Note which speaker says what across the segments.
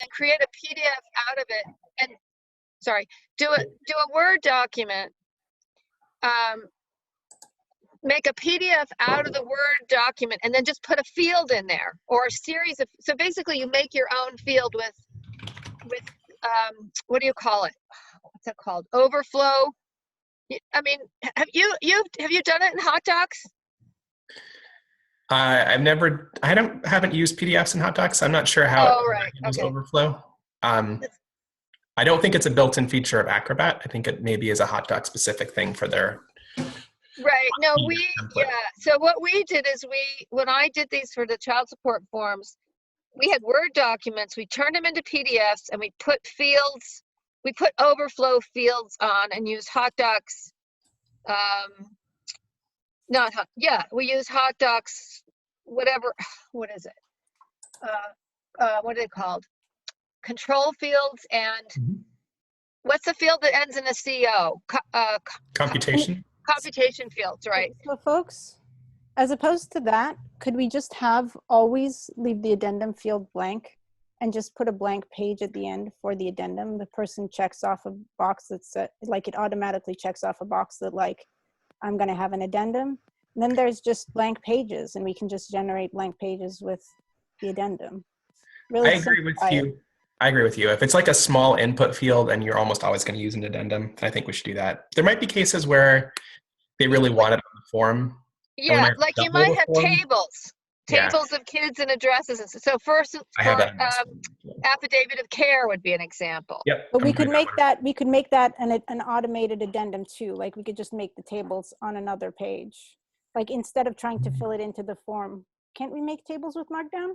Speaker 1: and create a PDF out of it, and do a Word document, make a PDF out of the Word document, and then just put a field in there, or a series of, so basically you make your own field with what do you call it? What's that called? Overflow. I mean, have you done it in Hot Docs?
Speaker 2: Haven't used PDFs in Hot Docs. I'm not sure how
Speaker 1: right.
Speaker 2: it use Overflow. I don't think it's a built-in feature of Acrobat. I think it maybe is a Hot Doc specific thing for their.
Speaker 1: Right. No, so what we did is when I did these for the child support forms, we had Word documents, we turned them into PDFs, and we put overflow fields on and used Hot Docs. We use Hot Docs, whatever, what is it? What are they called? Control fields and what's the field that ends in a CO?
Speaker 2: Computation.
Speaker 1: Computation fields, right.
Speaker 3: So folks, as opposed to that, could we just always leave the addendum field blank and just put a blank page at the end for the addendum? The person checks off a box that's it automatically checks off a box that I'm going to have an addendum. And then there's just blank pages, and we can just generate blank pages with the addendum. Really,
Speaker 2: I agree with you. If it's like a small input field and you're almost always going to use an addendum, I think we should do that. There might be cases where they really want it on the form.
Speaker 1: Yeah, like you might have tables of kids and addresses. And so first, affidavit of care would be an example.
Speaker 2: Yep.
Speaker 3: But we could make that an automated addendum too. Like we could just make the tables on another page. Like instead of trying to fill it into the form, can't we make tables with Markdown?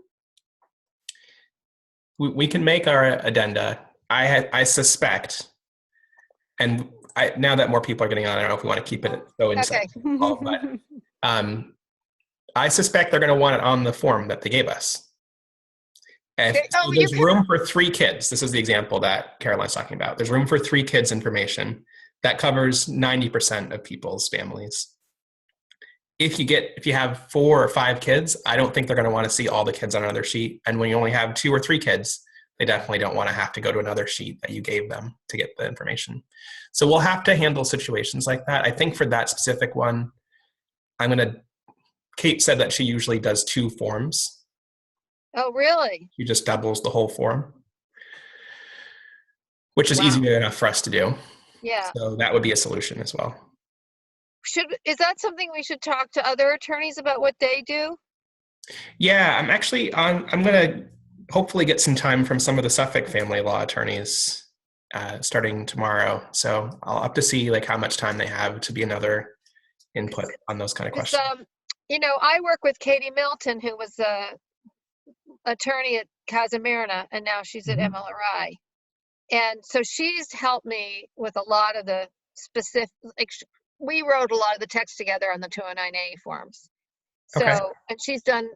Speaker 2: We can make our addenda. I suspect, and now that more people are getting on, I don't know if we want to keep it so inside. Okay. But I suspect they're going to want it on the form that they gave us. There's room for 3 kids. This is the example that Caroline's talking about. There's room for 3 kids information. That covers 90% of people's families. If you have 4 or 5 kids, I don't think they're going to want to see all the kids on another sheet. And when you only have 2 or 3 kids, they definitely don't want to have to go to another sheet that you gave them to get the information. So we'll have to handle situations like that. I think for that specific one, Kate said that she usually does 2 forms.
Speaker 1: Oh, really?
Speaker 2: She just doubles the whole form, which is easy enough for us to do.
Speaker 1: Yeah.
Speaker 2: So that would be a solution as well.
Speaker 1: Is that something we should talk to other attorneys about what they do?
Speaker 2: Yeah, I'm going to hopefully get some time from some of the Suffolk family law attorneys starting tomorrow. So I'll have to see how much time they have to be another input on those kind of questions.
Speaker 1: I work with Katie Milton, who was a attorney at Casamarina, and now she's at MLRI. And so she's helped me with a lot of the specific, we wrote a lot of the text together on the 209A forms. So, and she's done,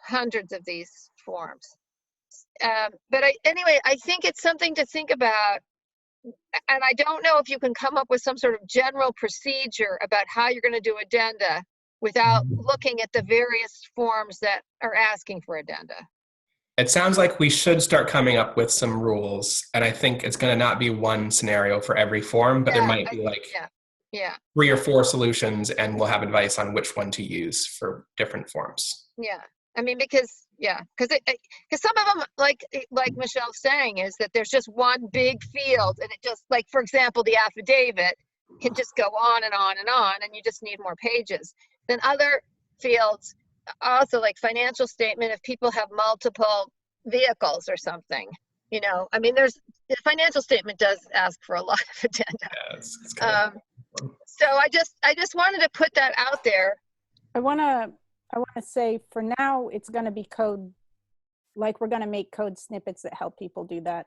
Speaker 1: hundreds of these forms. But I think it's something to think about. And I don't know if you can come up with some sort of general procedure about how you're going to do addenda without looking at the various forms that are asking for addenda.
Speaker 2: It sounds like we should start coming up with some rules. And I think it's going to not be one scenario for every form, but there might be 3 or 4 solutions, and we'll have advice on which one to use for different forms.
Speaker 1: Yeah. I mean, because some of them, like Michelle's saying, is that there's just one big field, and it just, for example, the affidavit can just go on and on and on, and you just need more pages. Then other fields, also like financial statement, if people have multiple vehicles or something, the financial statement does ask for a lot of addenda.
Speaker 2: Yeah, it's kind of
Speaker 1: so I just wanted to put that out there.
Speaker 3: I want to say for now, it's going to be code. We're going to make code snippets that help people do that.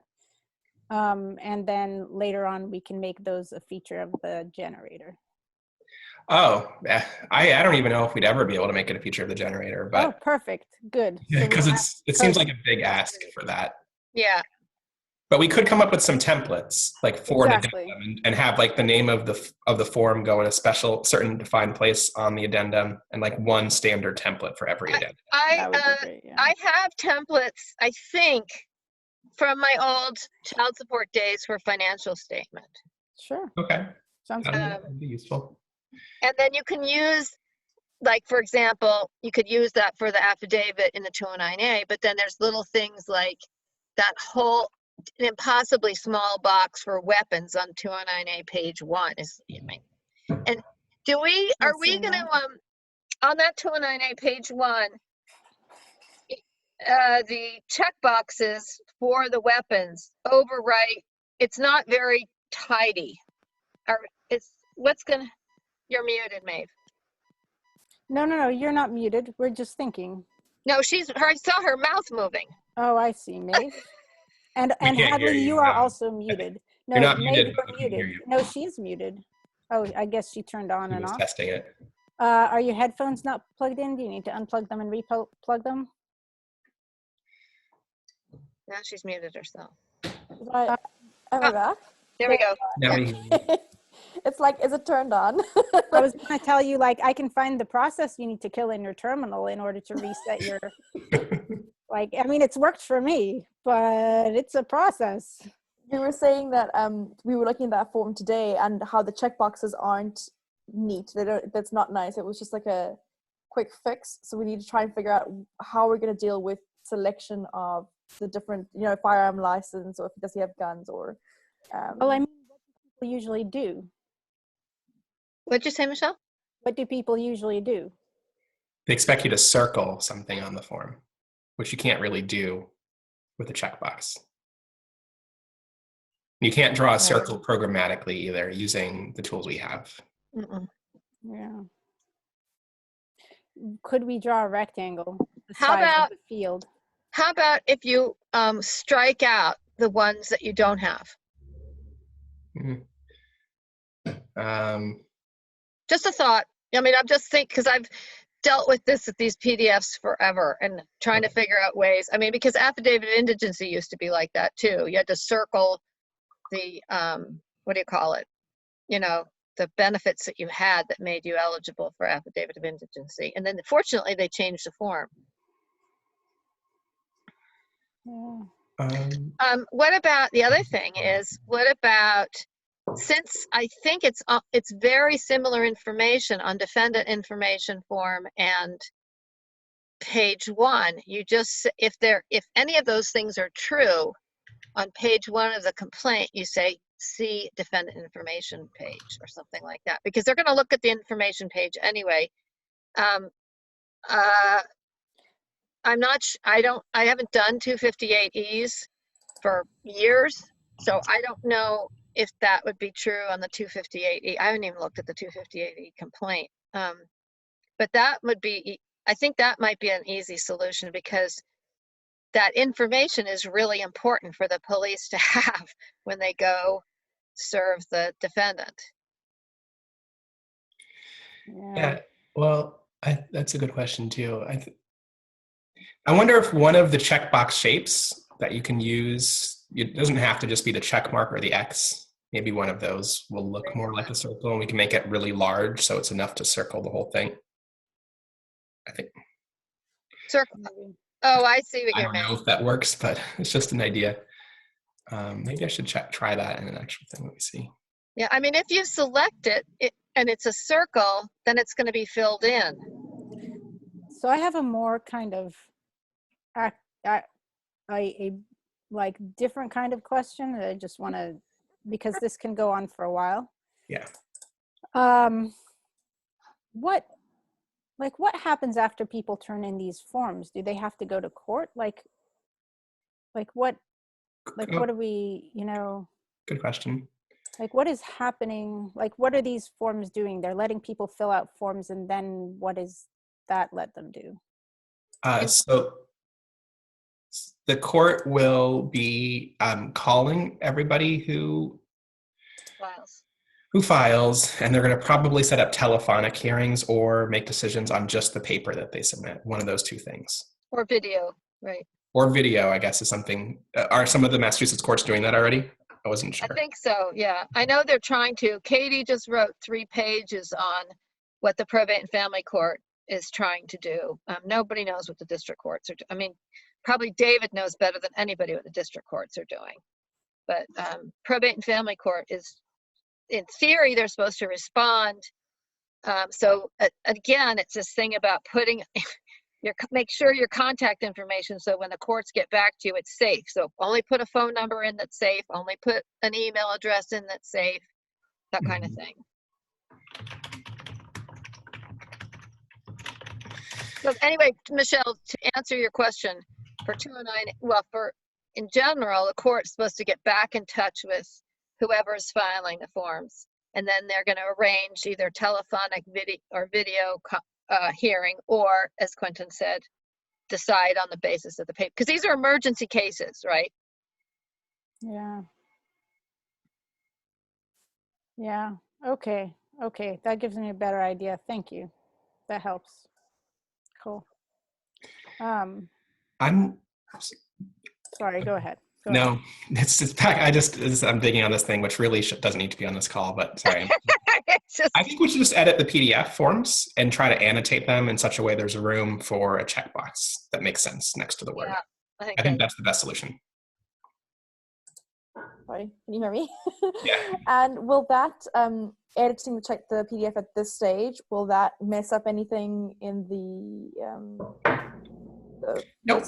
Speaker 3: And then later on, we can make those a feature of the generator.
Speaker 2: Oh, I don't even know if we'd ever be able to make it a feature of the generator. But
Speaker 3: oh, perfect. Good.
Speaker 2: Because it seems like a big ask for that.
Speaker 1: Yeah.
Speaker 2: But we could come up with some templates for an addendum and have the name of the form go in a special certain defined place on the addendum, and one standard template for every addendum.
Speaker 1: I have templates, I think, from my old child support days for financial statement.
Speaker 3: Sure.
Speaker 2: Okay.
Speaker 3: Sounds
Speaker 2: That'd
Speaker 3: good.
Speaker 2: that'd be useful.
Speaker 1: And then you can use, like, for example, you could use that for the affidavit in the 209A, but then there's little things like that whole impossibly small box for weapons on 209A page 1 is, I mean, and are
Speaker 3: I've
Speaker 1: we
Speaker 3: seen
Speaker 1: gonna,
Speaker 3: that.
Speaker 1: on that 209A page 1, the check boxes for the weapons overwrite, it's not very tidy. Or you're muted, Maeve.
Speaker 3: No, you're not muted. We're just thinking.
Speaker 1: No, I saw her mouth moving.
Speaker 3: Oh, I see, Maeve. And
Speaker 2: We can't hear
Speaker 3: Hadley,
Speaker 2: you.
Speaker 3: you are also muted. No,
Speaker 2: You're not
Speaker 3: Maeve,
Speaker 2: muted,
Speaker 3: you're
Speaker 2: but we can hear
Speaker 3: muted.
Speaker 2: you.
Speaker 3: No, she's muted. Oh, I guess she turned on
Speaker 2: He
Speaker 3: and
Speaker 2: was
Speaker 3: off.
Speaker 2: testing it.
Speaker 3: Are your headphones not plugged in? Do you need to unplug them and plug them?
Speaker 1: Now she's muted herself.
Speaker 4: Right. Am I back?
Speaker 1: There we go.
Speaker 2: Now we hear you.
Speaker 4: It's like, is it turned on?
Speaker 3: I was going to tell you, like, I can find the process you need to kill in your terminal in order to reset your, like, I mean, it's worked for me, but it's a process.
Speaker 4: You were saying that we were looking at that form today and how the checkboxes aren't neat. That's not nice. It was just like a quick fix. So we need to try and figure out how we're going to deal with selection of the different, firearm license, or does he have guns, or.
Speaker 3: Well, I mean, what do people usually do?
Speaker 1: What'd you say, Michelle?
Speaker 3: What do people usually do?
Speaker 2: They expect you to circle something on the form, which you can't really do with a checkbox. You can't draw a circle programmatically either using the tools we have.
Speaker 1: Mm-mm.
Speaker 3: Yeah. Could we draw a rectangle the
Speaker 1: How
Speaker 3: size
Speaker 1: about-
Speaker 3: of the field?
Speaker 1: How about if you strike out the ones that you don't have? Just a thought. I mean, I'm just thinking, because I've dealt with these PDFs forever and trying to figure out ways. I mean, because affidavit of indigency used to be like that too. You had to circle the, what do you call it? The benefits that you had that made you eligible for affidavit of indigency. And then fortunately they changed the form.
Speaker 3: Yeah.
Speaker 1: What about, the other thing is, what about, since I think it's very similar information on defendant information form and page 1, you just, if any of those things are true, on page 1 of the complaint, you say, see defendant information page or something like that, because they're going to look at the information page anyway. I haven't done 258Es for years, so I don't know if that would be true on the 258E. I haven't even looked at the 258E complaint. But that would be, I think that might be an easy solution, because that information is really important for the police to have when they go serve the defendant.
Speaker 2: Yeah, well, that's a good question too. I wonder if one of the checkbox shapes that you can use, it doesn't have to just be the check mark or the X. Maybe one of those will look more like a circle, and we can make it really large so it's enough to circle the whole thing. I think.
Speaker 1: Circle. Oh, I see what
Speaker 2: I
Speaker 1: you
Speaker 2: don't
Speaker 1: mean.
Speaker 2: know if that works, but it's just an idea. Maybe I should try that in an actual thing. Let me see.
Speaker 1: Yeah, I mean, if you select it and it's a circle, then it's going to be filled in.
Speaker 3: So I have a more kind of a like different kind of question that I just want to, because this can go on for a while.
Speaker 2: Yeah.
Speaker 3: What happens after people turn in these forms? Do they have to go to court? Like what are we,
Speaker 2: Good question.
Speaker 3: like what is happening? Like what are these forms doing? They're letting people fill out forms, and then what does that let them do?
Speaker 2: So the court will be calling everybody who files, and they're going to probably set up telephonic hearings or make decisions on just the paper that they submit. One of those two things.
Speaker 1: Or video, right?
Speaker 2: Or video, I guess, is something. Are some of the Massachusetts courts doing that already? I wasn't sure.
Speaker 1: I think so, yeah. I know they're trying to. Katie just wrote 3 pages on what the probate and family court is trying to do. Nobody knows what the district courts are doing. I mean, probably David knows better than anybody what the district courts are doing. But probate and family court is, in theory, they're supposed to respond. So again, it's this thing about putting make sure your contact information, so when the courts get back to you, it's safe. So only put a phone number in that's safe, only put an email address in that's safe, that kind of thing. So anyway, Michelle, to answer your question, for 209, well, in general, the court's supposed to get back in touch with whoever's filing the forms, and then they're going to arrange either telephonic video hearing, or, as Quentin said, decide on the basis of the paper. Because these are emergency cases, right?
Speaker 3: Yeah. Yeah. Okay. Okay. That gives me a better idea. Thank you. That helps. Cool.
Speaker 2: I'm
Speaker 3: Sorry, go ahead. Go
Speaker 2: no,
Speaker 3: ahead.
Speaker 2: it's back. I'm digging on this thing, which really doesn't need to be on this call, but sorry. I think we should just edit the PDF forms and try to annotate them in such a way there's a room for a checkbox that makes sense next to the word.
Speaker 1: Yeah,
Speaker 2: I think that's the best solution.
Speaker 4: Sorry, can you hear me?
Speaker 2: Yeah.
Speaker 4: And will that editing the PDF at this stage, will that mess up anything in the
Speaker 2: Nope.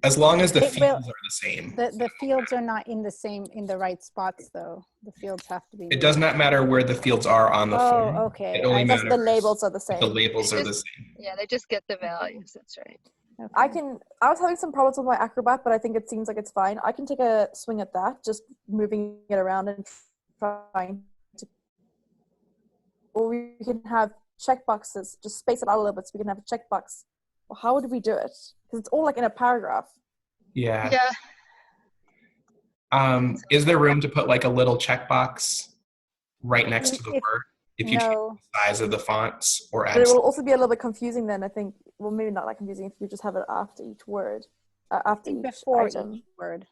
Speaker 2: As long as the fields are the same.
Speaker 3: The fields are not in the right spots, though. The fields have to be.
Speaker 2: It does not matter where the fields are on the form.
Speaker 3: Oh, okay.
Speaker 2: It only matters
Speaker 4: the labels are the same.
Speaker 2: the labels are the same.
Speaker 1: Yeah, they just get the values. That's right.
Speaker 3: Okay.
Speaker 4: I was having some problems with my Acrobat, but I think it seems like it's fine. I can take a swing at that, just moving it around and trying to. Or we can have checkboxes, just space it out a little bit so we can have a checkbox. Well, how would we do it? Because it's all like in a paragraph.
Speaker 2: Yeah.
Speaker 1: Yeah.
Speaker 2: Is there room to put like a little checkbox right next to the word if you change the size of the fonts or add?
Speaker 4: But it will also be a little bit confusing then, I think. Well, maybe not that confusing if you just have it after each word, after each item.
Speaker 3: Each word.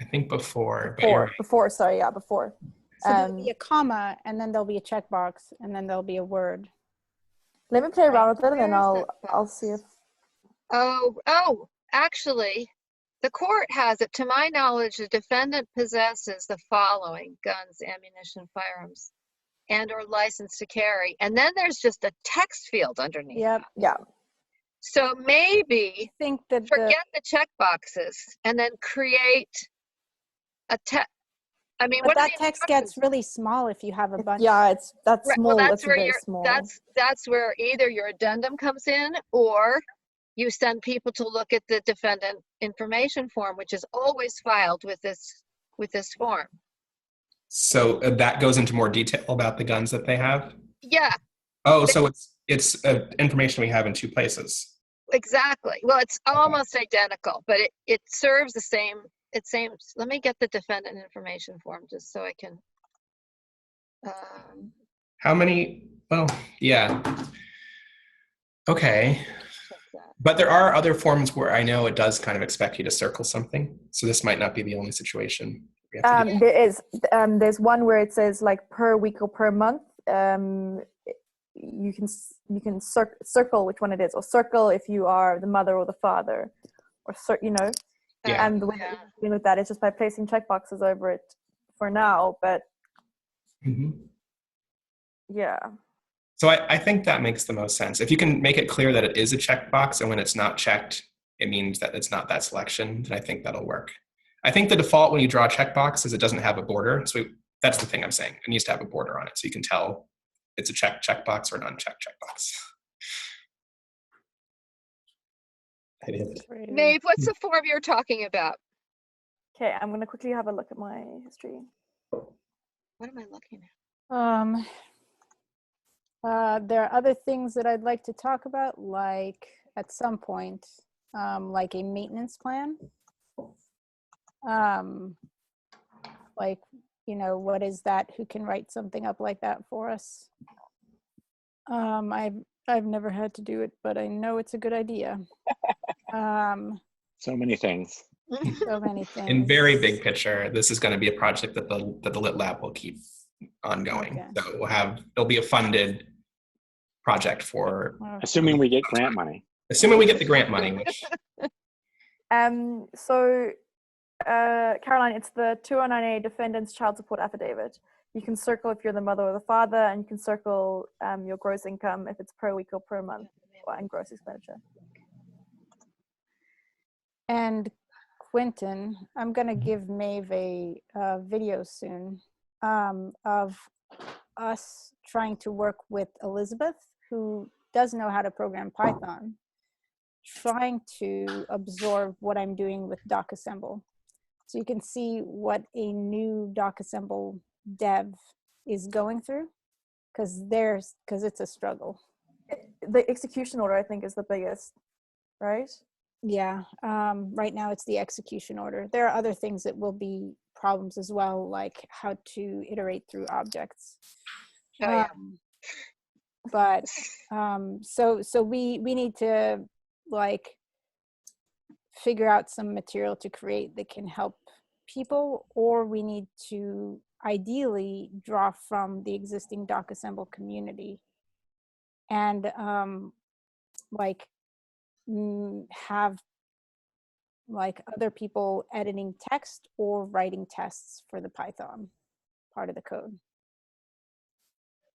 Speaker 2: I think before.
Speaker 4: Before. Sorry, yeah, before.
Speaker 3: So there'll be a comma, and then there'll be a checkbox, and then there'll be a word.
Speaker 4: Let me play around with it, and then I'll see if.
Speaker 1: Oh, actually, the court has it. To my knowledge, the defendant possesses the following: guns, ammunition, firearms, and or license to carry. And then there's just a text field underneath.
Speaker 3: Yep.
Speaker 4: Yeah.
Speaker 1: So maybe
Speaker 3: think that
Speaker 1: forget the checkboxes and then create a text. I mean,
Speaker 3: but that text gets really small if you have a bunch.
Speaker 4: Yeah, that's
Speaker 1: right,
Speaker 4: small.
Speaker 1: well,
Speaker 4: that's very small.
Speaker 1: That's where either your addendum comes in, or you send people to look at the defendant information form, which is always filed with this form.
Speaker 2: So that goes into more detail about the guns that they have?
Speaker 1: Yeah.
Speaker 2: Oh, so it's information we have in two places.
Speaker 1: Exactly. Well, it's almost identical, but it serves the same. Let me get the defendant information form just so I can.
Speaker 2: How many? Well, yeah. Okay. But there are other forms where I know it does kind of expect you to circle something. So this might not be the only situation.
Speaker 4: There's one where it says like per week or per month. You can circle which one it is, or circle if you are the mother or the father, or
Speaker 2: Yeah.
Speaker 4: And the way that we're dealing with that is just by placing checkboxes over it for now. But yeah.
Speaker 2: So I think that makes the most sense. If you can make it clear that it is a checkbox, and when it's not checked, it means that it's not that selection, then I think that'll work. I think the default when you draw a checkbox is it doesn't have a border. So that's the thing I'm saying. It needs to have a border on it so you can tell it's a checkbox or an unchecked checkbox.
Speaker 1: Maeve, what's the form you're talking about?
Speaker 4: Okay, I'm going to quickly have a look at my history.
Speaker 1: What am I looking at?
Speaker 3: There are other things that I'd like to talk about, like at some point, like a maintenance plan. Like, what is that? Who can write something up like that for us? I've never had to do it, but I know it's a good idea.
Speaker 5: So many things.
Speaker 3: So many things.
Speaker 2: In very big picture, this is going to be a project that the Lit Lab will keep ongoing. Okay. So it'll be a funded project for.
Speaker 5: Assuming we get grant money.
Speaker 2: Assuming we get the grant money, which
Speaker 4: So, Caroline, it's the 209A defendant's child support affidavit. You can circle if you're the mother or the father, and you can circle your gross income if it's per week or per month, and gross expenditure.
Speaker 3: And Quentin, I'm going to give Maeve a video soon of us trying to work with Elizabeth, who does know how to program Python, trying to absorb what I'm doing with DocAssemble. So you can see what a new DocAssemble dev is going through, because it's a struggle.
Speaker 4: The execution order, I think, is the biggest, right?
Speaker 3: Yeah, right now it's the execution order. There are other things that will be problems as well, like how to iterate through objects.
Speaker 1: Oh, yeah.
Speaker 3: But so we need to like figure out some material to create that can help people, or we need to ideally draw from the existing DocAssemble community and have like other people editing text or writing tests for the Python part of the code.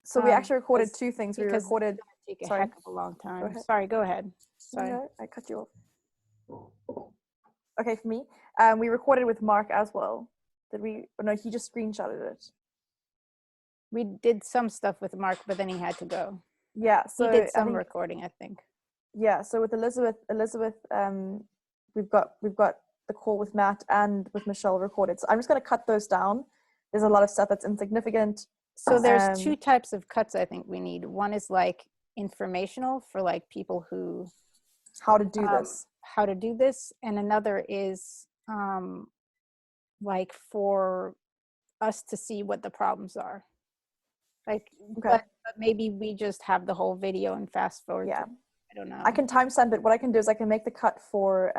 Speaker 4: So we actually recorded two things. We
Speaker 3: because
Speaker 4: recorded.
Speaker 3: Take a
Speaker 4: Sorry.
Speaker 3: heck of a long
Speaker 4: Go
Speaker 3: time.
Speaker 4: ahead.
Speaker 3: Sorry, go ahead. Sorry.
Speaker 4: No, I cut you off. Okay, for me, we recorded with Mark as well. Did we? Oh, no, he just screenshotted it.
Speaker 3: We did some stuff with Mark, but then he had to go.
Speaker 4: Yeah, so
Speaker 3: He did
Speaker 4: I
Speaker 3: some
Speaker 4: think,
Speaker 3: recording, I think.
Speaker 4: yeah. So with Elizabeth, we've got the call with Matt and with Michelle recorded. So I'm just going to cut those down. There's a lot of stuff that's insignificant.
Speaker 3: So there's two types of cuts I think we need. One is like informational for like people who
Speaker 4: how to do this,
Speaker 3: and another is like for us to see what the problems are. Like,
Speaker 4: okay.
Speaker 3: but maybe we just have the whole video and fast forward.
Speaker 4: Yeah.
Speaker 3: I don't know.
Speaker 4: I can timestamp it. What I can do is I can make the cut for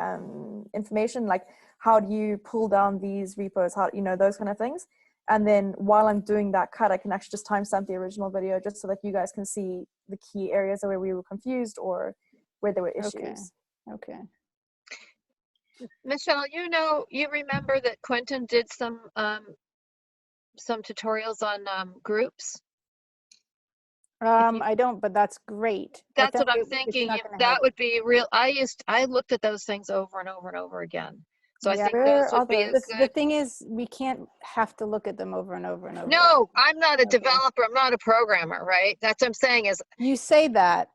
Speaker 4: information, like how do you pull down these repos, how, you know, those kind of things. And then while I'm doing that cut, I can actually just timestamp the original video just so that you guys can see the key areas where we were confused or where there were issues.
Speaker 3: Okay.
Speaker 1: Michelle, you remember that Quentin did some tutorials on groups?
Speaker 3: I don't, but that's great.
Speaker 1: That's what I'm thinking. That would be real. I looked at those things over and over and over again. So I think those would be a good.
Speaker 3: The thing is, we can't have to look at them over and over and over.
Speaker 1: No, I'm not a developer. I'm not a programmer, right? That's what I'm saying is.
Speaker 3: You say that,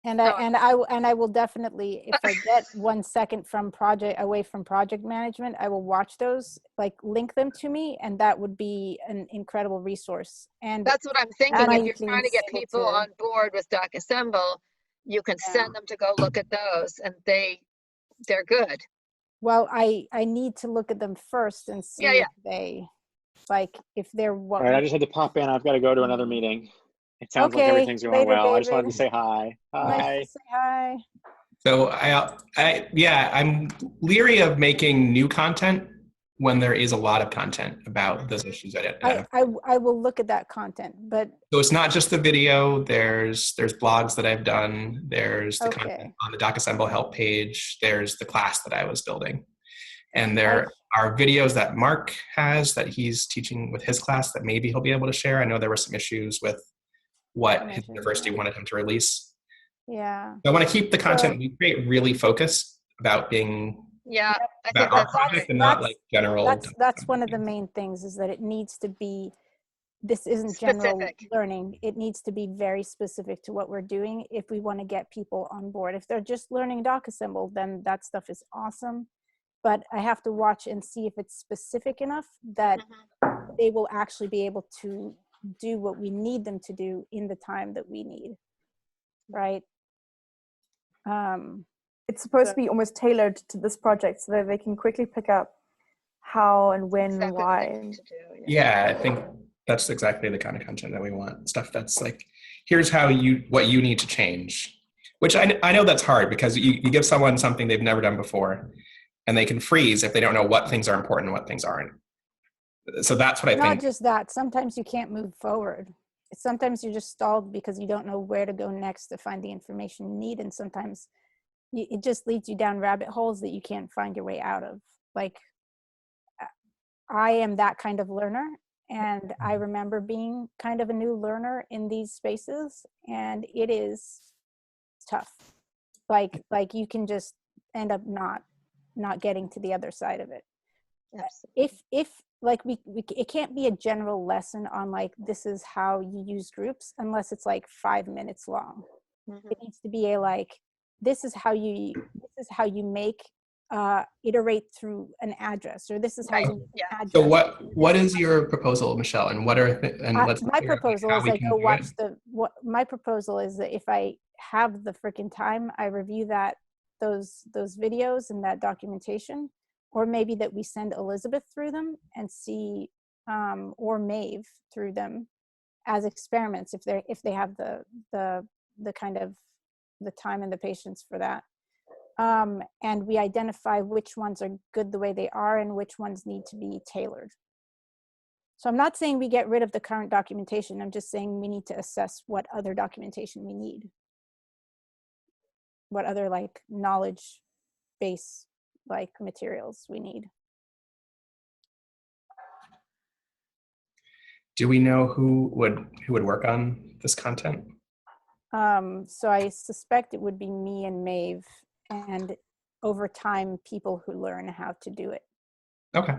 Speaker 3: and I will definitely, if I get 1 second away from project management, I will watch those, like link them to me, and that would be an incredible resource. And
Speaker 1: that's what I'm thinking. If you're trying to get people on board with DocAssemble, you can send them to go look at those, and they're good.
Speaker 3: Well, I need to look at them first and see if they, like, if they're what.
Speaker 5: All right, I just had to pop in. I've got to go to another meeting. It sounds like everything's going well.
Speaker 3: David.
Speaker 5: I just wanted to say hi. Hi.
Speaker 3: Nice to say hi.
Speaker 2: So I'm leery of making new content when there is a lot of content about those issues.
Speaker 3: I will look at that content, but
Speaker 2: so it's not just the video. There's blogs that I've done. There's the content on the DocAssemble help page. There's the class that I was building, and there are videos that Mark has that he's teaching with his class that maybe he'll be able to share. I know there were some issues with what his university wanted him to release.
Speaker 3: Yeah.
Speaker 2: So I want to keep the content we create really focused about being about our project and not like general.
Speaker 3: That's one of the main things, is that it needs to be, this isn't general learning. It needs to be very specific to what we're doing if we want to get people on board. If they're just learning DocAssemble, then that stuff is awesome. But I have to watch and see if it's specific enough that they will actually be able to do what we need them to do in the time that we need, right?
Speaker 4: It's supposed to be almost tailored to this project so that they can quickly pick up how and when and why.
Speaker 2: Yeah, I think that's exactly the kind of content that we want. Stuff that's like, here's what you need to change, which I know that's hard because you give someone something they've never done before and they can freeze if they don't know what things are important and what things aren't. So that's what I think.
Speaker 3: Not just that, sometimes you can't move forward. Sometimes you're just stalled because you don't know where to go next to find the information you need. And sometimes it just leads you down rabbit holes that you can't find your way out of. Like, I am that kind of learner, and I remember being kind of a new learner in these spaces, and it is tough. Like you can just end up not getting to the other side of it.
Speaker 1: Absolutely.
Speaker 3: If like we it can't be a general lesson on like, this is how you use groups, unless it's like 5 minutes long.
Speaker 1: Mhm.
Speaker 3: It needs to be a like, this is how you make iterate through an address, or this is how
Speaker 1: Right.
Speaker 3: you make
Speaker 1: Yeah.
Speaker 3: an address.
Speaker 2: So what is your proposal, Michelle? And what are and let's
Speaker 3: My
Speaker 2: figure out, like,
Speaker 3: proposal
Speaker 2: how
Speaker 3: is
Speaker 2: we
Speaker 3: I
Speaker 2: can
Speaker 3: go
Speaker 2: do
Speaker 3: watch
Speaker 2: it.
Speaker 3: my proposal is that if I have the freaking time, I review those videos and that documentation, or maybe that we send Elizabeth through them and see, or Maeve through them as experiments, if they have the kind of the time and the patience for that. And we identify which ones are good the way they are and which ones need to be tailored. So I'm not saying we get rid of the current documentation. I'm just saying we need to assess what other documentation we need. What other like knowledge base like materials we need.
Speaker 2: Do we know who would work on this content?
Speaker 3: So I suspect it would be me and Maeve, and over time, people who learn how to do it.
Speaker 2: Okay.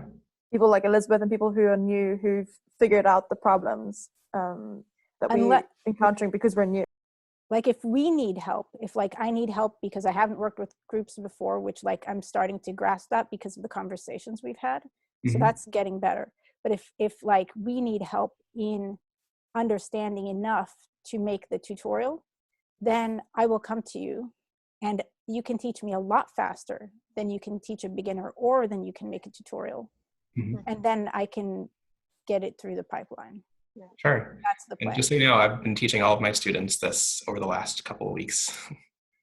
Speaker 4: People like Elizabeth and people who are new, who've figured out the problems that we're encountering because we're new.
Speaker 3: Like if we need help, if like I need help because I haven't worked with groups before, which like I'm starting to grasp that because of the conversations we've had. So that's getting better. But if like we need help in understanding enough to make the tutorial, then I will come to you, and you can teach me a lot faster than you can teach a beginner, or than you can make a tutorial. And then I can get it through the pipeline.
Speaker 2: Sure.
Speaker 3: That's the plan.
Speaker 2: And just so you know, I've been teaching all of my students this over the last couple of weeks.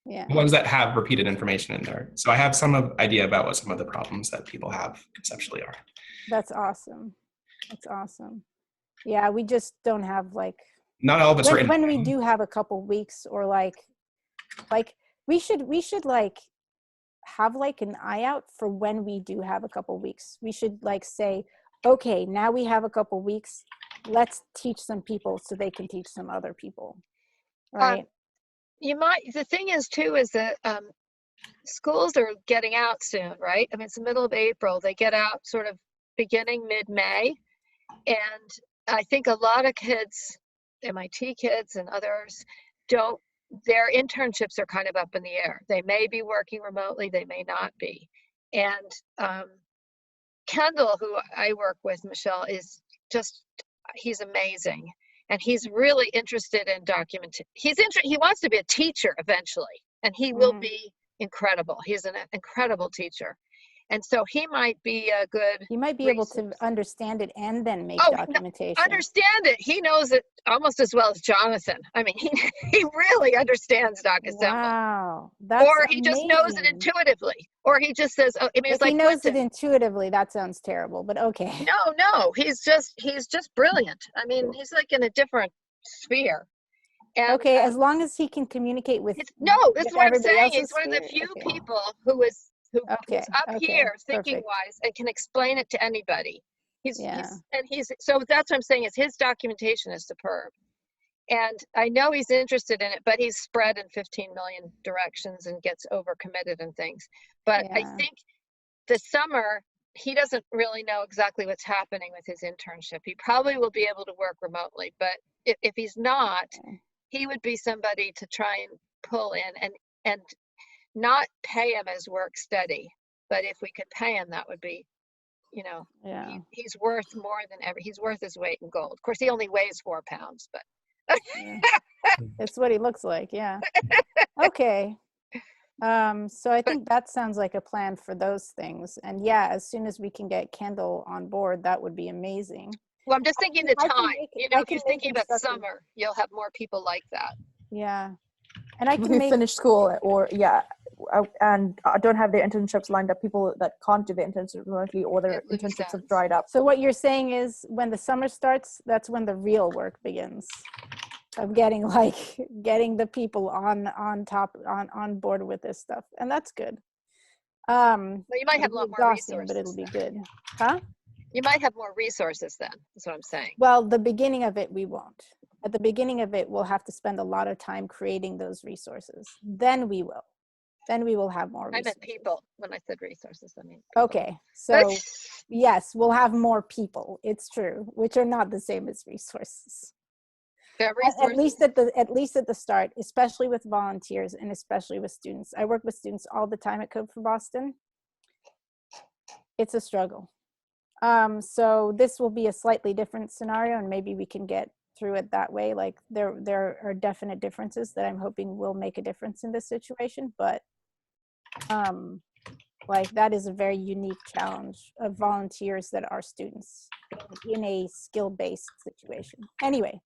Speaker 3: Yeah.
Speaker 2: The ones that have repeated information in there. So I have some idea about what some of the problems that people have conceptually are.
Speaker 3: That's awesome. That's awesome. Yeah, we just don't have like,
Speaker 2: Not all of it's written.
Speaker 3: when we do have a couple weeks, or like we should like have like an eye out for when we do have a couple weeks. We should like say, okay, now we have a couple weeks, let's teach some people so they can teach some other people, right?
Speaker 1: The thing is too, is that schools are getting out soon, right? I mean, it's the middle of April. They get out sort of beginning mid-May. And I think a lot of kids, MIT kids and others, their internships are kind of up in the air. They may be working remotely, they may not be. And Kendall, who I work with, Michelle, he's amazing. And he's really interested in he wants to be a teacher eventually, and he will be incredible. He's an incredible teacher. And so he might be a good
Speaker 3: You might be able to understand it and then make documentation.
Speaker 1: Understand it. He knows it almost as well as Jonathan. I mean, he really understands doc assembly.
Speaker 3: Wow, that's
Speaker 1: or he just knows it
Speaker 3: amazing.
Speaker 1: intuitively. Or he just says, oh, I mean,
Speaker 3: If
Speaker 1: it's like
Speaker 3: he knows
Speaker 1: Quentin.
Speaker 3: it intuitively, that sounds terrible, but okay.
Speaker 1: No, he's just brilliant. I mean, he's like in a different sphere. And,
Speaker 3: okay, as long as he can communicate with
Speaker 1: that's
Speaker 3: with
Speaker 1: what I'm
Speaker 3: everybody
Speaker 1: saying.
Speaker 3: else's
Speaker 1: He's one of the
Speaker 3: sphere?
Speaker 1: few
Speaker 3: Okay.
Speaker 1: people who's
Speaker 3: Okay,
Speaker 1: up here thinking
Speaker 3: perfect.
Speaker 1: wise and can explain it to anybody.
Speaker 3: Yeah.
Speaker 1: So that's what I'm saying, is his documentation is superb. And I know he's interested in it, but he's spread in 15 million directions and gets overcommitted and things. But I
Speaker 3: Yeah.
Speaker 1: think this summer, he doesn't really know exactly what's happening with his internship. He probably will be able to work remotely, but if he's not, he would be somebody to try and pull in and not pay him as work study. But if we could pay him, that would be,
Speaker 3: Yeah.
Speaker 1: he's worth more than ever. He's worth his weight in gold. Of course, he only weighs 4 pounds, but
Speaker 3: Yeah. It's what he looks like. Yeah. Okay. So I think that sounds like a plan for those things. And yeah, as soon as we can get Kendall on board, that would be amazing.
Speaker 1: well, I'm just thinking the
Speaker 3: I can
Speaker 1: time.
Speaker 3: make-
Speaker 1: If
Speaker 3: I
Speaker 1: you're
Speaker 3: can make
Speaker 1: thinking about
Speaker 3: instructive-
Speaker 1: summer, you'll have more people like that.
Speaker 3: Yeah. And I
Speaker 4: People
Speaker 3: can
Speaker 4: who
Speaker 3: make
Speaker 4: finish school and don't have their internships lined up, people that can't do their internships remotely, or their
Speaker 1: It makes
Speaker 4: internships have
Speaker 1: sense.
Speaker 4: dried up.
Speaker 3: So what you're saying is when the summer starts, that's when the real work begins. of getting the people on board with this stuff, and that's good.
Speaker 1: Well, you might have a
Speaker 3: It'll
Speaker 1: lot
Speaker 3: be
Speaker 1: more
Speaker 3: exhausting, but it'll
Speaker 1: resources.
Speaker 3: be good. Huh?
Speaker 1: You might have more resources then, that's what I'm saying.
Speaker 3: Well, the beginning of it, we won't. At the beginning of it, we'll have to spend a lot of time creating those resources. Then we will. Then we will have more
Speaker 1: I
Speaker 3: resources.
Speaker 1: meant people when I said resources. I mean people.
Speaker 3: Okay, so yes, we'll have more people. It's true, which are not the same as resources.
Speaker 1: Yeah,
Speaker 3: At least
Speaker 1: resources.
Speaker 3: at least at the start, especially with volunteers and especially with students. I work with students all the time at Code for Boston. It's a struggle. So this will be a slightly different scenario, and maybe we can get through it that way. Like there are definite differences that I'm hoping will make a difference in this situation, but like that is a very unique challenge of volunteers that are students in a skill-based situation. Anyway,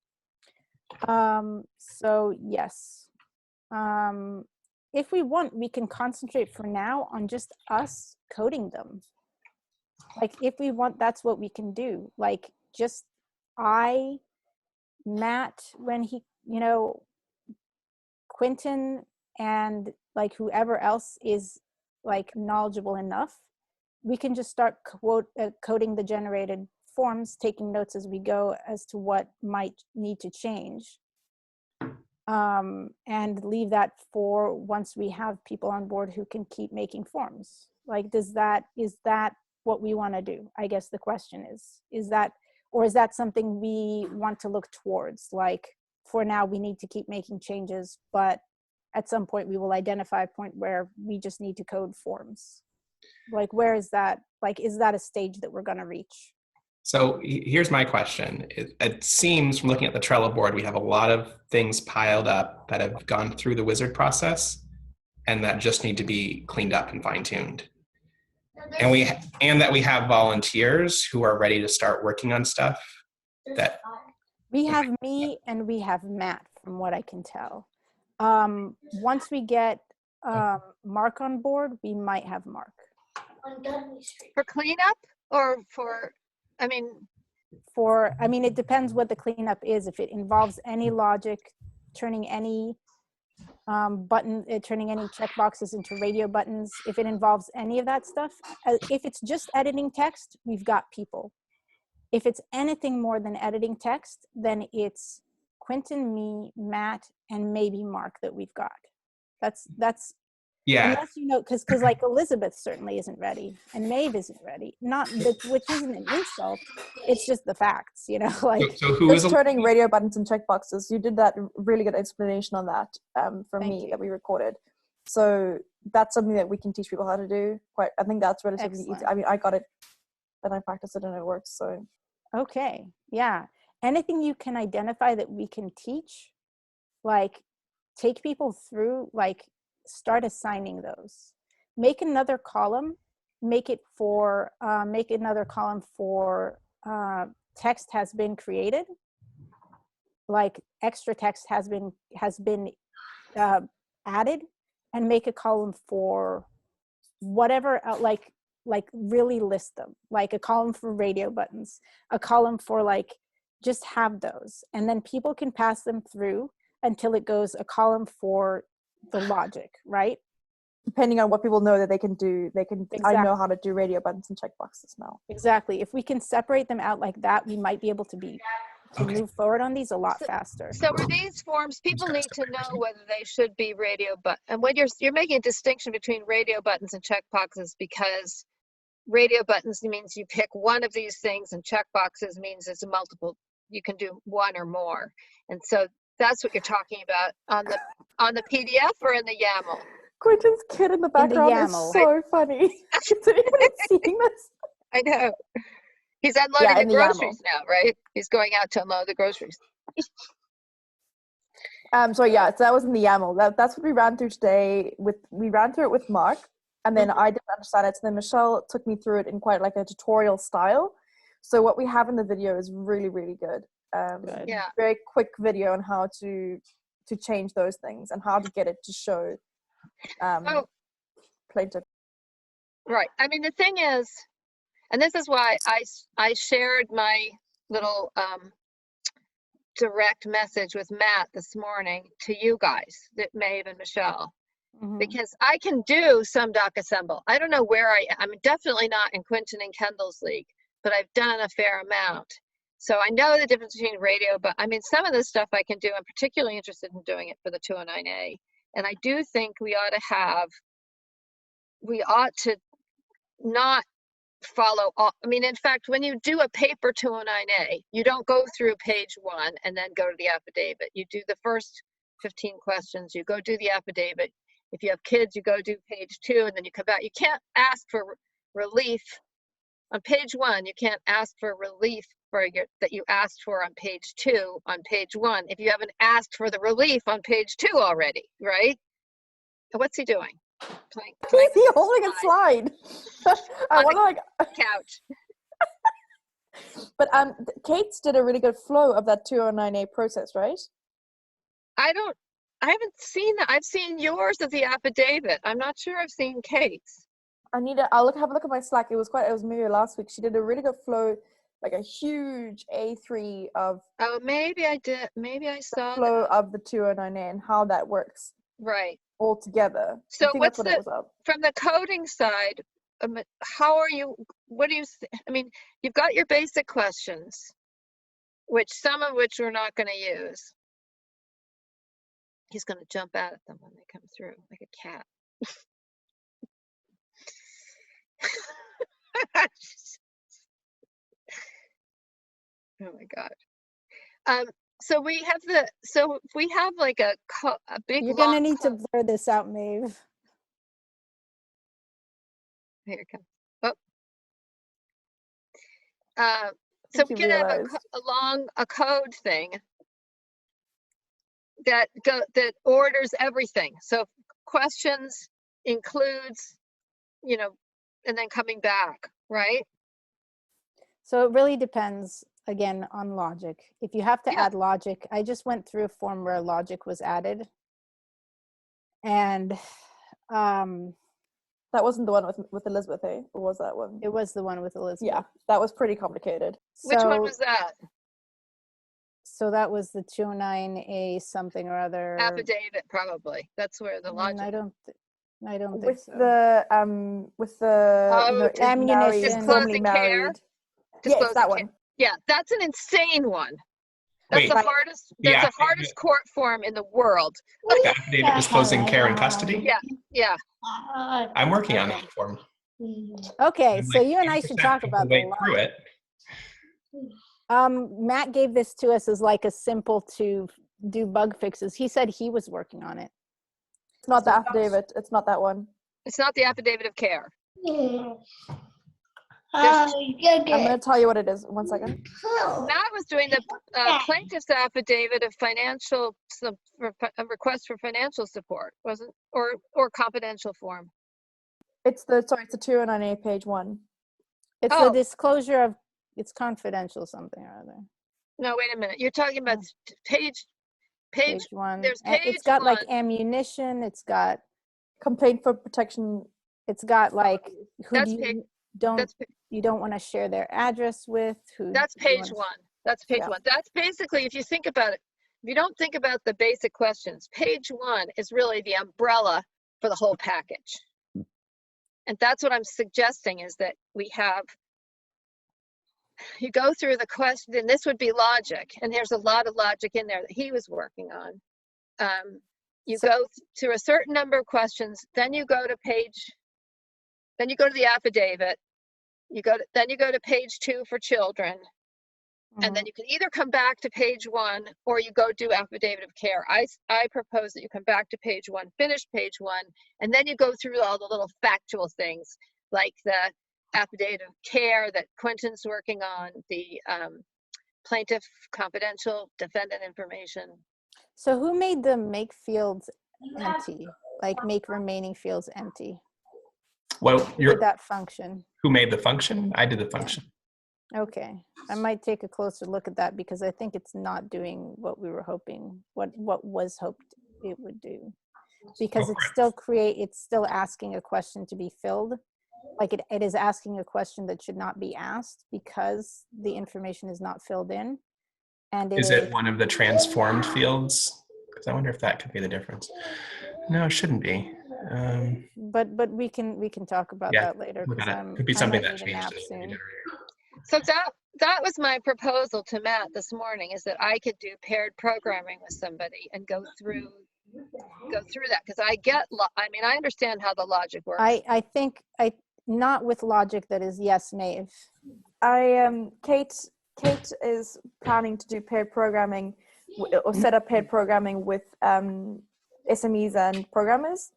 Speaker 3: so yes, if we want, we can concentrate for now on just us coding them. Like if we want, that's what we can do. Like just Matt, when he, Quentin, and like whoever else is like knowledgeable enough, we can just start coding the generated forms, taking notes as we go as to what might need to change, and leave that for once we have people on board who can keep making forms. Like, is that what we want to do? I guess the question is that, or is that something we want to look towards? Like, for now, we need to keep making changes, but at some point we will identify a point where we just need to code forms. Like, where is that? Like, is that a stage that we're going to reach?
Speaker 2: So here's my question. It seems from looking at the Trello board, we have a lot of things piled up that have gone through the wizard process and that just need to be cleaned up and fine-tuned. And that we have volunteers who are ready to start working on stuff. That
Speaker 3: we have me and we have Matt, from what I can tell. Once we get Mark on board, we might have Mark.
Speaker 1: For cleanup or for, I mean,
Speaker 3: it depends what the cleanup is. If it involves any logic, turning any turning any checkboxes into radio buttons, if it involves any of that stuff, if it's just editing text, we've got people. If it's anything more than editing text, then it's Quentin, me, Matt, and maybe Mark that we've got. That's
Speaker 2: yeah.
Speaker 3: Unless because like Elizabeth certainly isn't ready, and Maeve isn't ready. Not that, which isn't an insult. It's just the facts, Like
Speaker 2: So who is
Speaker 4: turning radio buttons and checkboxes? You did that really good explanation on that from
Speaker 3: Thank
Speaker 4: me
Speaker 3: you.
Speaker 4: that we recorded. So that's something that we can teach people how to do. I think that's relatively easy.
Speaker 3: Excellent.
Speaker 4: I mean, I got it, and I practiced it, and it works. So
Speaker 3: okay, yeah. Anything you can identify that we can teach, like take people through, like start assigning those. Make another column. Make another column for text has been created. Like extra text has been added, and make a column for whatever. Like really list them. Like a column for radio buttons. A column for like just have those, and then people can pass them through until it goes a column for the logic, right?
Speaker 4: depending on what people know that they can do,
Speaker 3: Exactly.
Speaker 4: I know how to do radio buttons and checkboxes now.
Speaker 3: Exactly. If we can separate them out like that, we might be able to move forward on these a lot faster.
Speaker 1: So are these forms, people need to know whether they should be radio button, and when you're making a distinction between radio buttons and checkboxes, because radio buttons means you pick one of these things and checkboxes means it's a multiple, you can do one or more. And so that's what you're talking about on the PDF or in the YAML.
Speaker 4: Quentin's kid in the background is
Speaker 3: YAML.
Speaker 4: so funny. Is anybody seeing this?
Speaker 1: I know. He's unloading
Speaker 4: Yeah, in
Speaker 1: the
Speaker 4: the
Speaker 1: groceries now, right? He's going out to unload the groceries.
Speaker 4: So yeah, so that was in the YAML. That's what we ran through today. We ran through it with Mark, and then I didn't understand it. So then Michelle took me through it in quite like a tutorial style. So what we have in the video is really, really good.
Speaker 3: Good.
Speaker 1: Yeah.
Speaker 4: Very quick video on how to change those things and how to get it to show plaintiff.
Speaker 1: Right. I mean, the thing is, and this is why I shared my little direct message with Matt this morning to you guys, that Maeve and Michelle, because I can do some doc assemble. I don't know where I'm definitely not in Quentin and Kendall's league, but I've done a fair amount. So I know the difference between radio, but I mean, some of this stuff I can do. I'm particularly interested in doing it for the 209A. And I do think we ought to not follow all. I mean, in fact, when you do a paper 209A, you don't go through page 1 and then go to the affidavit. You do the first 15 questions, you go do the affidavit. If you have kids, you go do page 2, and then you come back. You can't ask for relief on page 1. You can't ask for relief that you asked for on page 2 on page 1 if you haven't asked for the relief on page 2 already, right? What's he doing? Playing
Speaker 4: He's holding a slide. I want to like
Speaker 1: couch.
Speaker 4: But Kate's did a really good flow of that 209A process, right?
Speaker 1: I haven't seen that. I've seen yours of the affidavit. I'm not sure I've seen Kate's.
Speaker 4: I'll have a look at my Slack. It was maybe last week. She did a really good flow, like a huge A3 of.
Speaker 1: Oh, maybe I did. Maybe I saw
Speaker 4: the flow
Speaker 1: that.
Speaker 4: of the 209A and how that works.
Speaker 1: Right.
Speaker 4: All together.
Speaker 1: So
Speaker 4: what's it was up.
Speaker 1: From the coding side, what do you, I mean, you've got your basic questions, some of which we're not going to use. He's going to jump out at them when they come through like a cat. Oh my God. So we have like a big.
Speaker 3: You're gonna need to blur this out, Maeve.
Speaker 1: Here it comes. Oh. So we can have a code thing that orders everything. So questions includes, and then coming back, right?
Speaker 3: So it really depends, again, on logic. If you have to add logic, I just went through a form where logic was added. And
Speaker 4: that wasn't the one with Elizabeth, eh? Or was that one?
Speaker 3: It was the one with Elizabeth.
Speaker 4: Yeah, that was pretty complicated.
Speaker 1: Which one was that?
Speaker 3: So that was the 209A something or other.
Speaker 1: Affidavit, probably. That's where the logic.
Speaker 3: I don't think
Speaker 4: with
Speaker 3: so.
Speaker 4: With the
Speaker 3: ammunition,
Speaker 1: disclosing care.
Speaker 4: Yes, that one.
Speaker 1: Yeah, that's an insane one. That's the hardest. That's the hardest court form in the world.
Speaker 2: The affidavit disclosing care and custody.
Speaker 1: Yeah.
Speaker 2: I'm working on that form.
Speaker 3: Okay, so you and I should talk about
Speaker 2: the way through it.
Speaker 3: Matt gave this to us as like a simple to do bug fixes. He said he was working on it.
Speaker 4: It's not the affidavit. It's not that one.
Speaker 1: It's not the affidavit of care.
Speaker 4: I'm going to tell you what it is. 1 second.
Speaker 1: Matt was doing the plaintiff's affidavit of a request for financial support, wasn't, or confidential form.
Speaker 4: It's the 209A page 1.
Speaker 3: It's the disclosure of it's confidential something or other.
Speaker 1: No, wait a minute. You're talking about page
Speaker 3: 1.
Speaker 1: There's page
Speaker 3: it's got
Speaker 1: 1.
Speaker 3: like ammunition. It's got
Speaker 4: complaint for protection.
Speaker 3: It's got like you don't want to share their address with.
Speaker 1: That's page 1. That's page 1. That's basically, if you think about it, if you don't think about the basic questions, page 1 is really the umbrella for the whole package. And that's what I'm suggesting, is that you go through the question, and this would be logic, and there's a lot of logic in there that he was working on. You go through a certain number of questions, then you go to the affidavit, then you go to page 2 for children, and then you can either come back to page 1 or you go do affidavit of care. I propose that you come back to page 1, finish page 1, and then you go through all the little factual things like the affidavit of care that Quentin's working on, the plaintiff confidential defendant information.
Speaker 3: So who made the make fields empty, like make remaining fields empty?
Speaker 2: Well,
Speaker 3: who did that function?
Speaker 2: Who made the function? I did the function.
Speaker 3: Okay, I might take a closer look at that because I think it's not doing what we were hoping, what was hoped it would do, because it's still asking a question to be filled. Like it is asking a question that should not be asked because the information is not filled in.
Speaker 2: Is it one of the transformed fields? Because I wonder if that could be the difference. No, it shouldn't be.
Speaker 3: But we can talk about
Speaker 2: Yeah,
Speaker 3: that later
Speaker 2: look
Speaker 3: because
Speaker 2: at it. Could be
Speaker 3: I
Speaker 2: something
Speaker 3: might
Speaker 2: that
Speaker 3: need a
Speaker 2: changed
Speaker 3: nap
Speaker 2: in the
Speaker 3: soon.
Speaker 2: generator.
Speaker 1: So that was my proposal to Matt this morning, is that I could do paired programming with somebody and go through that, because I mean, I understand how the logic works.
Speaker 3: I think not with logic that is yes, Maeve.
Speaker 4: Kate is planning to do paired programming or set up paired programming with SMEs and programmers.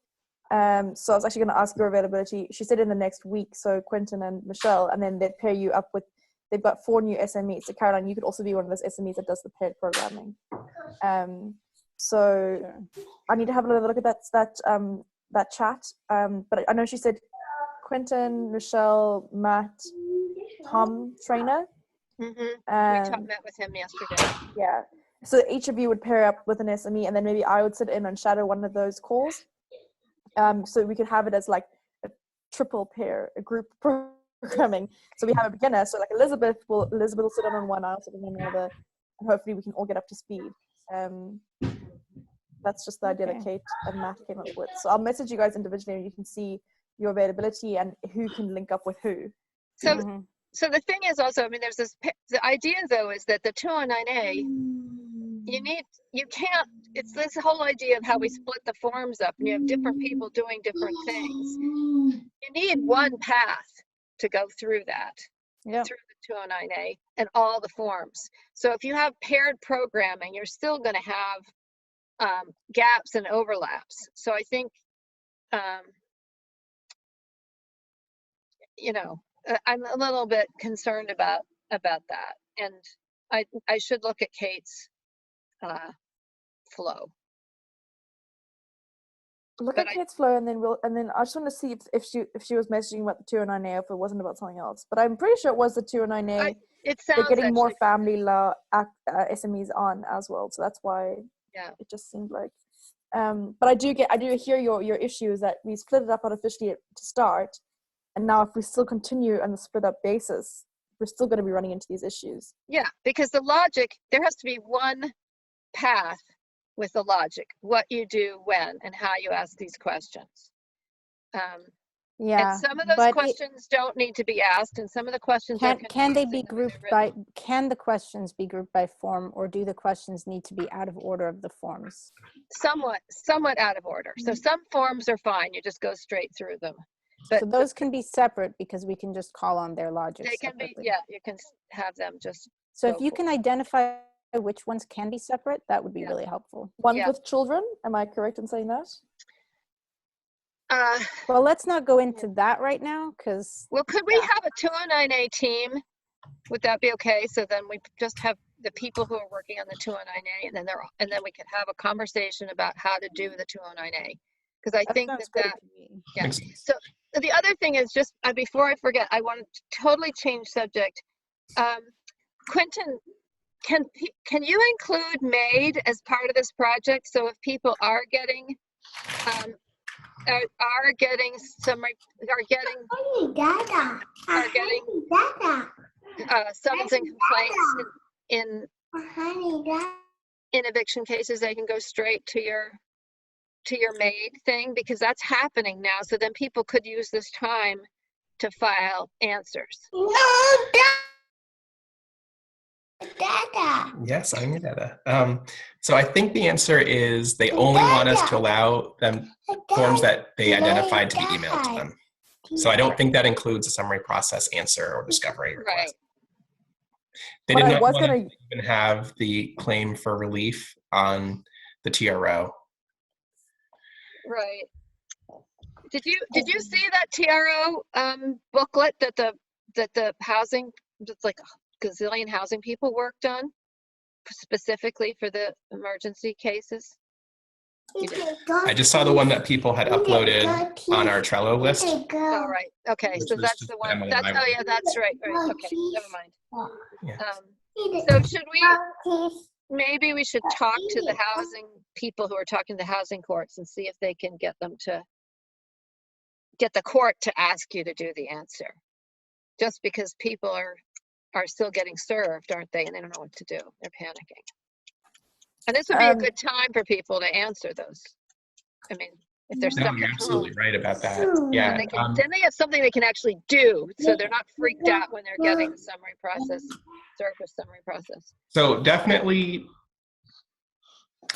Speaker 4: So I was actually going to ask your availability. She said in the next week, so Quentin and Michelle, and then they'd pair you up with, they've got 4 new SMEs. So Caroline, you could also be one of those SMEs that does the paired programming. So
Speaker 3: Sure.
Speaker 4: I need to have a little look at that chat. But I know she said Quentin, Michelle, Matt, Tom, Trainer.
Speaker 1: Mm-hmm. We met with him yesterday.
Speaker 4: Yeah. So each of you would pair up with an SME, and then maybe I would sit in and shadow one of those calls. So we could have it as like a triple pair, a group programming. So we have a beginner. So like Elizabeth will sit on one, I'll sit on another, and hopefully we can all get up to speed. That's just the idea that Kate and Matt came up with. So I'll message you guys individually, and you can see your availability and who can link up with who.
Speaker 1: So So the thing is also, I mean, there's the idea though is that the 209A, it's this whole idea of how we split the forms up and you have different people doing different things. You need one path to go through that, through the 209A and all the forms. So if you have paired programming, you're still going to have gaps and overlaps. So I think, I'm a little bit concerned about that, and I should look at Kate's flow.
Speaker 4: Look at Kate's flow, and then I just want to see if she was messaging about the 209A, or if it wasn't about something else. But I'm pretty sure it was the 209A.
Speaker 1: It sounds
Speaker 4: they're getting
Speaker 1: actually
Speaker 4: more family law SMEs on as well, so that's why it just seemed like. But I do hear your issue is that we split it up artificially to start. And now if we still continue on the split up basis, we're still going to be running into these issues.
Speaker 1: Yeah, because the logic, there has to be one path with the logic, what you do when and how you ask these questions. And some of those questions don't need to be asked, and some of the questions
Speaker 3: can they be grouped by, can the questions be grouped by form, or do the questions need to be out of order of the forms?
Speaker 1: Somewhat out of order. So some forms are fine, you just go straight through them.
Speaker 3: So those can be separate because we can just call on their logic.
Speaker 1: They can
Speaker 3: separately.
Speaker 1: be, you can have them just.
Speaker 3: So if you can identify which ones can be separate, that would be really helpful.
Speaker 4: Ones with children, am I correct in saying that?
Speaker 3: Well, let's not go into that right now, because.
Speaker 1: Well, could we have a 209A team? Would that be okay? So then we just have the people who are working on the 209A, and then we could have a conversation about how to do the 209A. Because I think that. So the other thing is, just before I forget, I want to totally change subject. Quentin, can you include MAID as part of this project? So if people are getting summons and complaints in eviction cases, they can go straight to your MAID thing, because that's happening now. So then people could use this time to file answers.
Speaker 2: Yes, I'm your dada. So I think the answer is they only want us to allow them forms that they identified to be emailed to them. So I don't think that includes a summary process answer or discovery request.
Speaker 1: Right.
Speaker 2: They did not want to even have the claim for relief on the TRO.
Speaker 1: Right. Did you see that TRO booklet that the housing, that's like a gazillion housing people worked on specifically for the emergency cases?
Speaker 2: I just saw the one that people had uploaded on our Trello list.
Speaker 1: Oh, right. Okay. So that's the one. That's right. Right. Okay. Never mind. Yeah. So maybe we should talk to the housing people who are talking to housing courts and see if they can get the court to ask you to do the answer. Just because people are are still getting served, aren't they? And they don't know what to do. They're panicking. And this would be a good time for people to answer those. I mean, if they're
Speaker 2: No,
Speaker 1: stuck
Speaker 2: you're
Speaker 1: at
Speaker 2: absolutely
Speaker 1: home,
Speaker 2: right about that.
Speaker 1: then
Speaker 2: Yeah.
Speaker 1: then they have something they can actually do, so they're not freaked out when they're getting the summary process, service summary process.
Speaker 2: So definitely,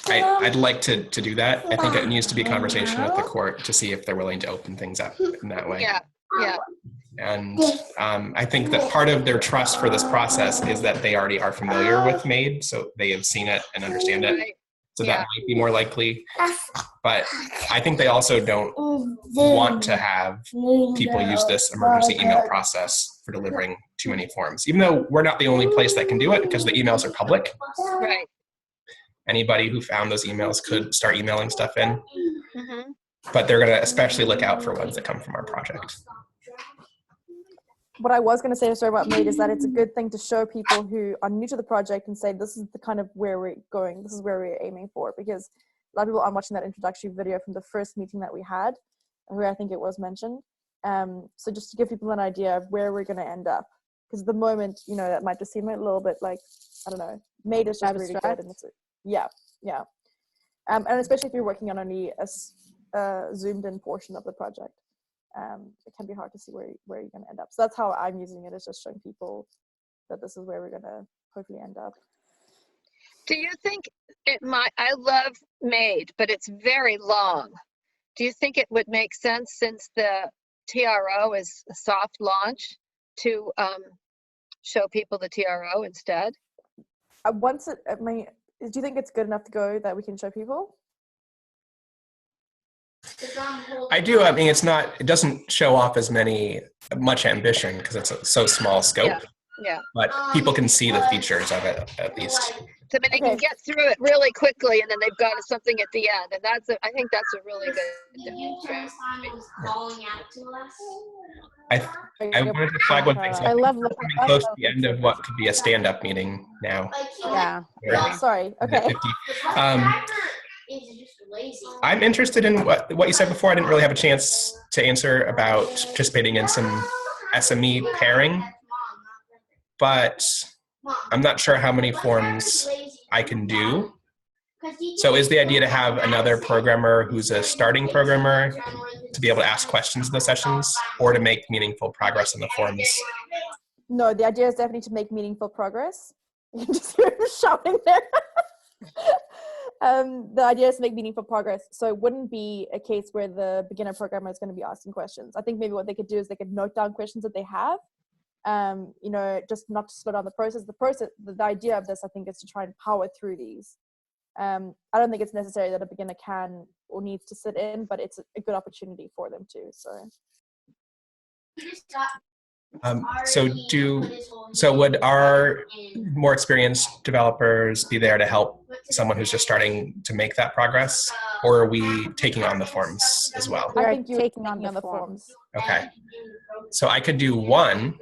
Speaker 2: I'd like to do that. I think it needs to be a conversation with the court to see if they're willing to open things up in that way.
Speaker 1: Yeah, yeah.
Speaker 2: And I think that part of their trust for this process is that they already are familiar with MAID, so they have seen it and understand it.
Speaker 1: Right.
Speaker 2: So that might be more likely. But I think they also don't want to have people use this emergency email process for delivering too many forms, even though we're not the only place that can do it because the emails are public.
Speaker 1: Right.
Speaker 2: Anybody who found those emails could start emailing stuff in.
Speaker 1: Mm-hmm.
Speaker 2: But they're going to especially look out for ones that come from our project.
Speaker 4: What I was going to say, sorry about MAID, is that it's a good thing to show people who are new to the project and say, this is the kind of where we're going, this is where we're aiming for, because a lot of people aren't watching that introductory video from the first meeting that we had, where I think it was mentioned. So just to give people an idea of where we're going to end up, because at the moment, you know, that might just seem a little bit like, I don't know, MAID is just really good. And it's, yeah. And especially if you're working on only a zoomed in portion of the project. It can be hard to see where you're going to end up. So that's how I'm using it, is just showing people that this is where we're going to hopefully end up.
Speaker 1: Do you think I love MAID, but it's very long. Do you think it would make sense, since the TRO is a soft launch, to show people the TRO instead?
Speaker 4: Do you think it's good enough to go that we can show people?
Speaker 2: I do. I mean, it doesn't show off much ambition because it's a so small scope.
Speaker 1: Yeah.
Speaker 2: But people can see the features of it at least.
Speaker 1: So, I mean, they can get through it really quickly, and then they've got something at the end, and I think that's a really good demonstration.
Speaker 2: I wanted to flag one thing. So
Speaker 3: I love
Speaker 2: we're coming close to the end of what could be a stand-up meeting now.
Speaker 3: Yeah.
Speaker 4: Sorry. Okay.
Speaker 2: I'm interested in what you said before. I didn't really have a chance to answer about participating in some SME pairing, but I'm not sure how many forms I can do. So is the idea to have another programmer who's a starting programmer to be able to ask questions in the sessions, or to make meaningful progress in the forms?
Speaker 4: No, the idea is definitely to make meaningful progress. You can just hear him shouting there. The idea is to make meaningful progress. So it wouldn't be a case where the beginner programmer is going to be asking questions. I think maybe what they could do is they could note down questions that they have. You know, just not to slow down the process. The idea of this, I think, is to try and power through these. I don't think it's necessary that a beginner can or needs to sit in, but it's a good opportunity for them to.
Speaker 2: So would our more experienced developers be there to help someone who's just starting to make that progress, or are we taking on the forms as well?
Speaker 4: I think you're taking on the forms.
Speaker 2: Okay. So I could do one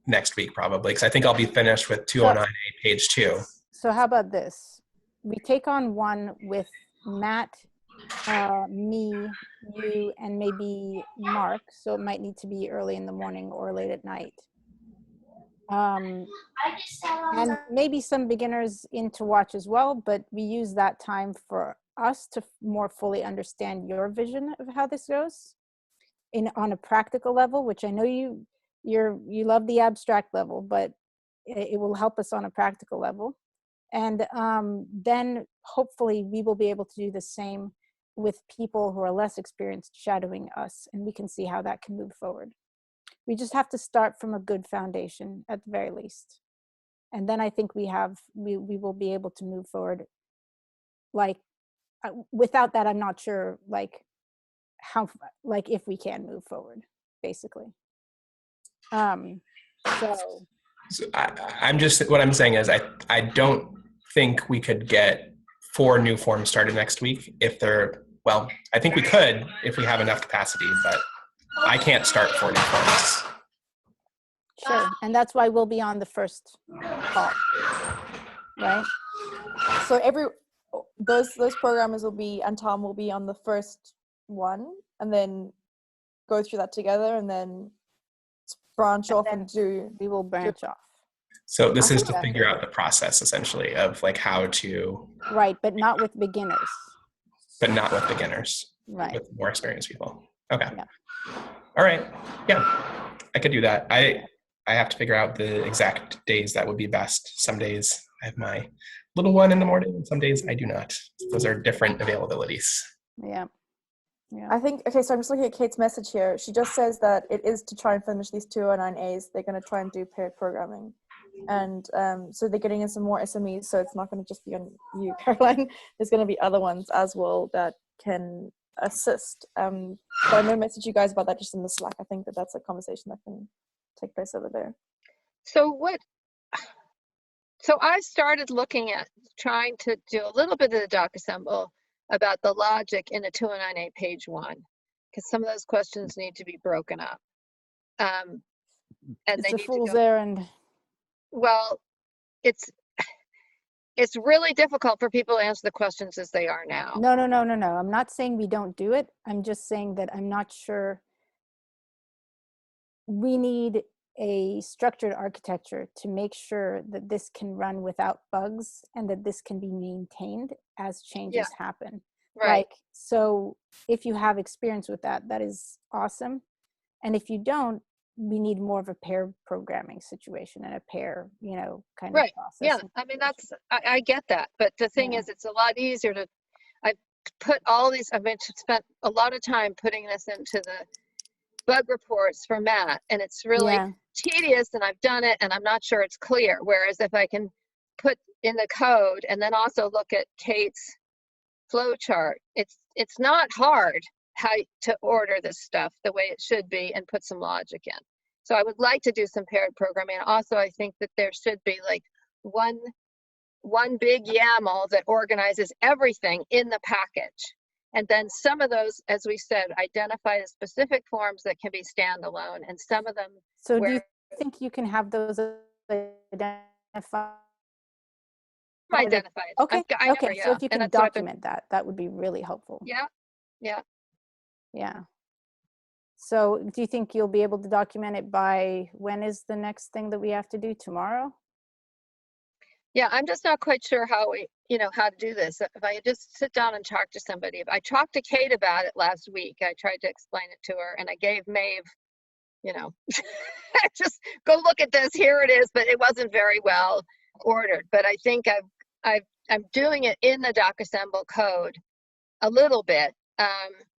Speaker 2: next week probably, because I think I'll be finished with 209A page 2.
Speaker 3: So how about this? We take on one with Matt, me, you, and maybe Mark. So it might need to be early in the morning or late at night. And maybe some beginners in to watch as well, but we use that time for us to more fully understand your vision of how this goes on a practical level, which I know you love the abstract level, but it will help us on a practical level. And then hopefully we will be able to do the same with people who are less experienced shadowing us, and we can see how that can move forward. We just have to start from a good foundation at the very least. And then I think we will be able to move forward. Like without that, I'm not sure if we can move forward, basically.
Speaker 2: So I'm just, what I'm saying is I don't think we could get 4 new forms started next week I think we could if we have enough capacity, but I can't start 4 new forms.
Speaker 3: Sure, and that's why we'll be on the first call, right?
Speaker 4: So those programmers will be, and Tom will be on the first one, and then go through that together, and then branch off and do.
Speaker 3: We will branch off.
Speaker 2: So this
Speaker 3: I
Speaker 2: is
Speaker 3: think
Speaker 2: to
Speaker 3: that-
Speaker 2: figure out the process essentially of like how to,
Speaker 3: Right, but not with beginners.
Speaker 2: but not with beginners,
Speaker 3: Right.
Speaker 2: with more experienced people. Okay.
Speaker 3: Yeah.
Speaker 2: All right. Yeah, I could do that. I have to figure out the exact days that would be best. Some days I have my little one in the morning, and some days I do not. Those are different availabilities.
Speaker 3: Yeah. Yeah.
Speaker 4: I think, okay, so I'm just looking at Kate's message here. She just says that it is to try and finish these 209As. They're going to try and do paired programming. And so they're getting in some more SMEs, so it's not going to just be on you, Caroline. There's going to be other ones as well that can assist. But I'm going to message you guys about that just in the Slack. I think that that's a conversation that can take place over there.
Speaker 1: So I started looking at trying to do a little bit of the doc assemble about the logic in a 209A page 1, because some of those questions need to be broken up. And
Speaker 3: It's
Speaker 1: they
Speaker 3: a
Speaker 1: need
Speaker 3: fool's
Speaker 1: to go,
Speaker 3: errand.
Speaker 1: well, it's really difficult for people to answer the questions as they are now.
Speaker 3: No. I'm not saying we don't do it. I'm just saying that I'm not sure. We need a structured architecture to make sure that this can run without bugs and that this can be maintained as changes happen.
Speaker 1: Right.
Speaker 3: Like, so if you have experience with that, that is awesome. And if you don't, we need more of a pair programming situation and a pair, kind
Speaker 1: Right.
Speaker 3: of process.
Speaker 1: Yeah. I mean, I get that. But the thing is, it's a lot easier to, I've put all these, spent a lot of time putting this into the bug reports for Matt, and it's really tedious, and I've done it and I'm not sure it's clear. Whereas if I can put in the code and then also look at Kate's flow chart, it's not hard how to order this stuff the way it should be and put some logic in. So I would like to do some paired programming. Also, I think that there should be like one big YAML that organizes everything in the package. And then some of those, as we said, identify the specific forms that can be standalone, and some of them.
Speaker 3: So do you think you can have those identified?
Speaker 1: Identified.
Speaker 3: Okay.
Speaker 1: Okay.
Speaker 3: So if you can document that would be really helpful.
Speaker 1: Yeah.
Speaker 3: So do you think you'll be able to document it by, when is the next thing that we have to do? Tomorrow?
Speaker 1: Yeah, I'm just not quite sure how to do this. If I just sit down and talk to somebody. I talked to Kate about it last week. I tried to explain it to her, and I gave Maeve, just go look at this. Here it is, but it wasn't very well ordered. But I think I'm doing it in the docassemble code a little bit,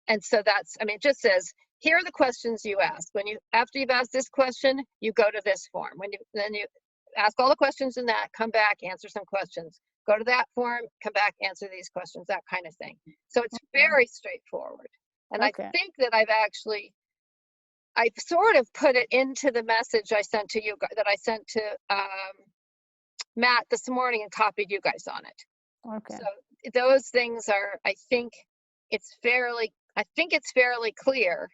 Speaker 1: and so it just says, here are the questions you ask. After you've asked this question, you go to this form. Then you ask all the questions in that, come back, answer some questions. Go to that form, come back, answer these questions, that kind of thing. So it's very straightforward. And I think that I've sort of put it into the message I sent to you, that I sent to Matt this morning and copied you guys on it.
Speaker 3: Okay.
Speaker 1: So those things are, I think it's fairly clear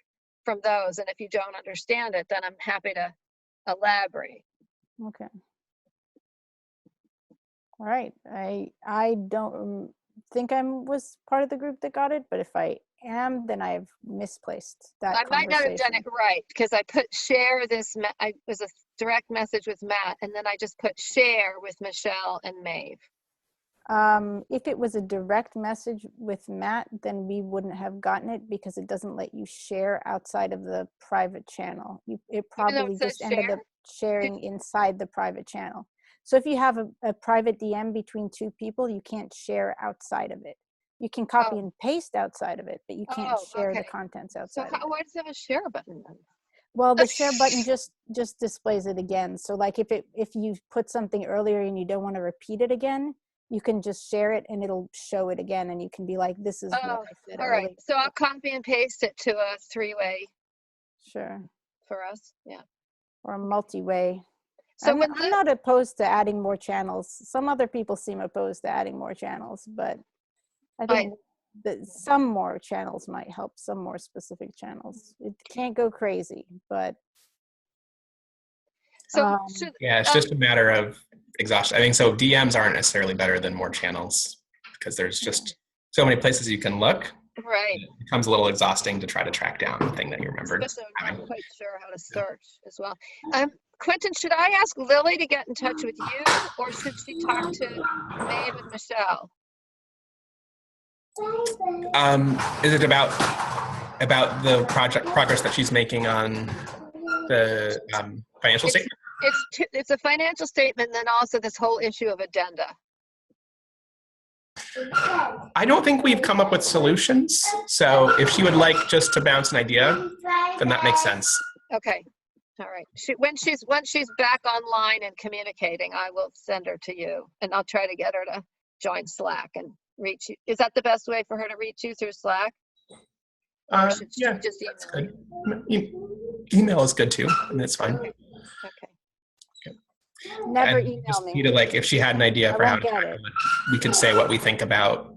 Speaker 1: from those. And if you don't understand it, then I'm happy to elaborate.
Speaker 3: Okay. All right. I don't think I was part of the group that got it, but if I am, then I've misplaced that
Speaker 1: I might not have done it right, because I put share this, it was a direct message with Matt, and then I just put share with Michelle and Maeve.
Speaker 3: If it was a direct message with Matt, then we wouldn't have gotten it, because it doesn't let you share outside of the private channel. It probably just ended up sharing inside the private channel. So if you have a private DM between two people, you can't share outside of it. You can copy and paste outside of it, but you can't share the contents outside.
Speaker 1: So why does it have a share button then?
Speaker 3: Well, the share button just displays it again. So like if you put something earlier and you don't want to repeat it again, you can just share it and it'll show it again, and you can be like, this is what I said
Speaker 1: all
Speaker 3: earlier.
Speaker 1: Right. So I'll copy and paste it to a 3-way.
Speaker 3: Sure.
Speaker 1: For us, yeah.
Speaker 3: Or a multi-way.
Speaker 1: So
Speaker 3: I'm not opposed to adding more channels. Some other people seem opposed to adding more channels, but I think that some more channels might help, some more specific channels. It can't go crazy, but.
Speaker 1: So
Speaker 2: it's just a matter of exhaustion. I think so. DMs aren't necessarily better than more channels, because there's just so many places you can look.
Speaker 1: Right.
Speaker 2: It becomes a little exhausting to try to track down the thing that you remembered.
Speaker 1: Especially I'm not quite sure how to search as well. Quentin, should I ask Lily to get in touch with you, or should she talk to Maeve and Michelle?
Speaker 2: Is it about the progress that she's making on the financial statement?
Speaker 1: It's a financial statement, and then also this whole issue of addenda.
Speaker 2: I don't think we've come up with solutions. So if she would like just to bounce an idea, then that makes sense.
Speaker 1: Okay. All right. Once she's back online and communicating, I will send her to you, and I'll try to get her to join Slack and reach you. Is that the best way for her to reach you, through Slack? Or should she just email you?
Speaker 2: Email is good too, and it's fine.
Speaker 1: Okay.
Speaker 3: Never
Speaker 2: And
Speaker 3: email
Speaker 2: just
Speaker 3: me.
Speaker 2: need to, like, if she had an idea
Speaker 3: I
Speaker 2: for how
Speaker 3: won't
Speaker 2: to
Speaker 3: get
Speaker 2: tackle
Speaker 3: it.
Speaker 2: it, we could say what we think about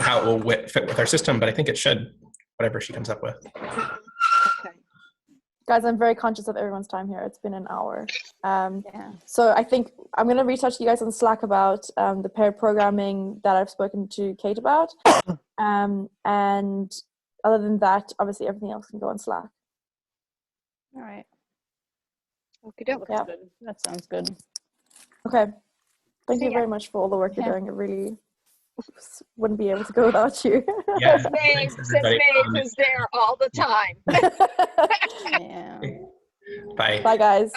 Speaker 2: how it will fit with our system, but I think it should, whatever she comes up with.
Speaker 1: Okay.
Speaker 4: Guys, I'm very conscious of everyone's time here. It's been an hour.
Speaker 3: Yeah.
Speaker 4: So I think I'm going to reach out to you guys on Slack about the paired programming that I've spoken to Kate about. And other than that, obviously everything else can go on Slack.
Speaker 3: All right.
Speaker 1: Okie doke.
Speaker 4: Yeah.
Speaker 3: Good. That sounds good.
Speaker 4: Okay. Thank
Speaker 1: See
Speaker 4: you
Speaker 1: ya.
Speaker 4: very much for all the work you're
Speaker 3: Yeah.
Speaker 4: doing. It really wouldn't be able to go without you.
Speaker 2: Yeah.
Speaker 1: Maeve,
Speaker 2: Thanks,
Speaker 1: since
Speaker 2: everybody.
Speaker 1: Maeve is there all the time.
Speaker 3: Yeah.
Speaker 2: Bye.
Speaker 4: Bye, guys.